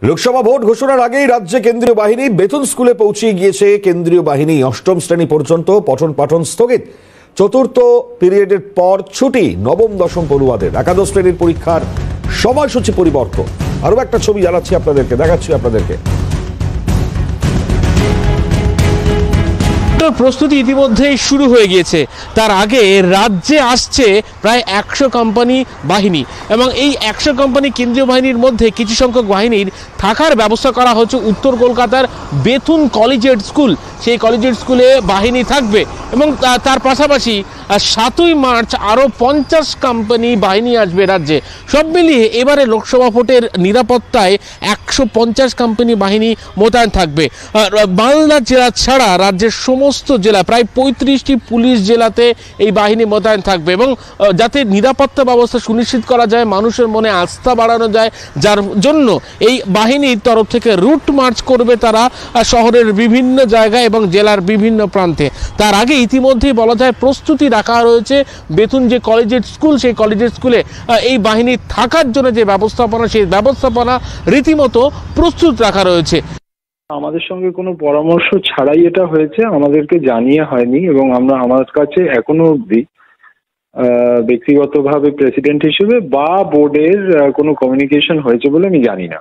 Lok Sabha vote ঘোষণার আগেই রাজ্যে কেন্দ্রীয় বাহিনী বেতন স্কুলে পৌঁছে গিয়েছে। কেন্দ্রীয় বাহিনী অষ্টম শ্রেণী পর্যন্ত পঠন পাঠন স্থগিত। চতুর্থ পিরিয়ডের পর ছুটি নবম দশম পড়ুয়াদের। একাদশ শ্রেণীর পরীক্ষার সময়সূচি পরিবর্তন। আরো একটা ছবি জানাচ্ছি আপনাদেরকে, দেখাচ্ছি আপনাদেরকে। প্রস্তুতি ইতিমধ্যেই শুরু হয়ে গিয়েছে। তার আগে রাজ্যে আসছে প্রায় 100 কোম্পানি বাহিনী এবং এই 100 কোম্পানি কেন্দ্রীয় বাহিনীর মধ্যে কিছু সংখ্যক বাহিনীর থাকার ব্যবস্থা করা হচ্ছে উত্তর কলকাতার বেথুন কলেজিয়েট স্কুল। সেই কলেজিয়েট স্কুলে বাহিনী থাকবে এবং তার পাশাপাশি 7ই মার্চ আরও 50 কোম্পানি বাহিনী আসবে রাজ্যে। সব মিলিয়ে এবারে লোকসভা ভোটের নিরাপত্তায় 150 কোম্পানি বাহিনী মোতায়েন থাকবে। মালদা জেলা ছাড়া রাজ্যের সমস্ত জেলা প্রায় 35টি পুলিশ জেলাতে এই বাহিনী মোতায়েন থাকবে এবং যাতে নিরাপত্তা ব্যবস্থা সুনিশ্চিত করা যায়, মানুষের মনে আস্থা বাড়ানো যায়, যার জন্য এই বাহিনীর তরফ থেকে রুট মার্চ করবে তারা শহরের বিভিন্ন জায়গায় এবং জেলার বিভিন্ন প্রান্তে। তার আগে ইতিমধ্যেই বলা যায় প্রস্তুতি রাখা রয়েছে বেথুন যে কলেজিয়েট স্কুল, সেই কলেজিয়েট স্কুলে এই বাহিনী থাকার জন্য যে ব্যবস্থাপনা, সেই ব্যবস্থাপনা রীতিমতো প্রস্তুত রাখা রয়েছে। আমাদের সঙ্গে কোনো পরামর্শ ছাড়াই এটা হয়েছে, আমাদেরকে জানিয়ে হয়নি এবং আমার কাছে এখনো অবধি ব্যক্তিগতভাবে প্রেসিডেন্ট হিসেবে বা বোর্ডের কোনো কমিউনিকেশন হয়েছে বলে আমি জানি না।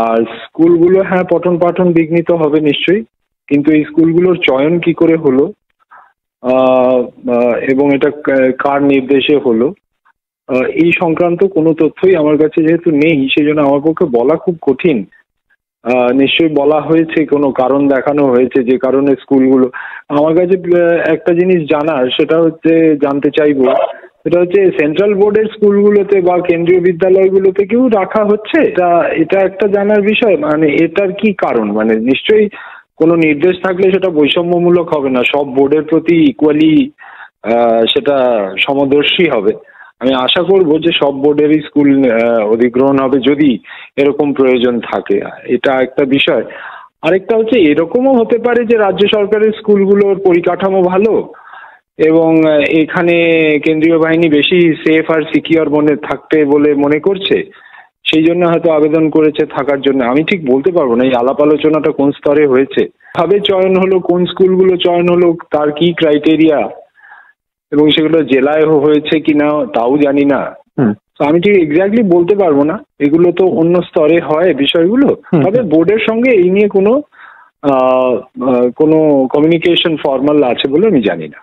আর স্কুলগুলো হ্যাঁ পঠন পাঠন বিঘ্নিত হবে নিশ্চয়ই, কিন্তু এই স্কুলগুলোর চয়ন কি করে হলো এবং এটা কার নির্দেশে হলো এই সংক্রান্ত কোনো তথ্যই আমার কাছে যেহেতু নেই, সেই জন্য আমার পক্ষে বলা খুব কঠিন। নিশ্চয়ই বলা হয়েছে, কোনো কারণ দেখানো হয়েছে যে কারণে স্কুলগুলো। আমার কাছে একটা জিনিস জানার, সেটা হচ্ছে জানতে চাইবো, সেটা হচ্ছে সেন্ট্রাল বোর্ডের স্কুলগুলোতে বা কেন্দ্রীয় বিদ্যালয়গুলোতে কেউ রাখা হচ্ছে, এটা একটা জানার বিষয়। মানে এটার কি কারণ? মানে নিশ্চয়ই কোনো নির্দেশ থাকলে সেটা বৈষম্যমূলক হবে না, সব বোর্ডের প্রতি ইকুয়ালি সেটা সমদর্শী হবে। আমি আশা করব যে সব বোর্ডেরই স্কুল অধিগ্রহণ হবে যদি এরকম প্রয়োজন থাকে। এটা একটা বিষয়। আরেকটা হচ্ছে এরকমও হতে পারে যে রাজ্য সরকারের স্কুলগুলোর পরিকাঠামো ভালো এবং এখানে কেন্দ্রীয় বাহিনী বেশি সেফ আর সিকিউর থাকতে বলে মনে করছে, সেই জন্য হয়তো আবেদন করেছে থাকার জন্য। আমি ঠিক বলতে পারবো না এই আলাপ আলোচনাটা কোন স্তরে হয়েছে, ভাবে চয়ন হলো, কোন স্কুলগুলো চয়ন হলো, তার কি ক্রাইটেরিয়া এবং সেগুলো জেলায় হয়েছে কিনা তাও জানি না। আমি ঠিক এক্স্যাক্টলি বলতে পারবো না, এগুলো তো অন্য স্তরে হয় বিষয়গুলো। তবে বোর্ডের সঙ্গে এই নিয়ে কোনো কমিউনিকেশন ফর্মাল আছে বলে আমি জানি না।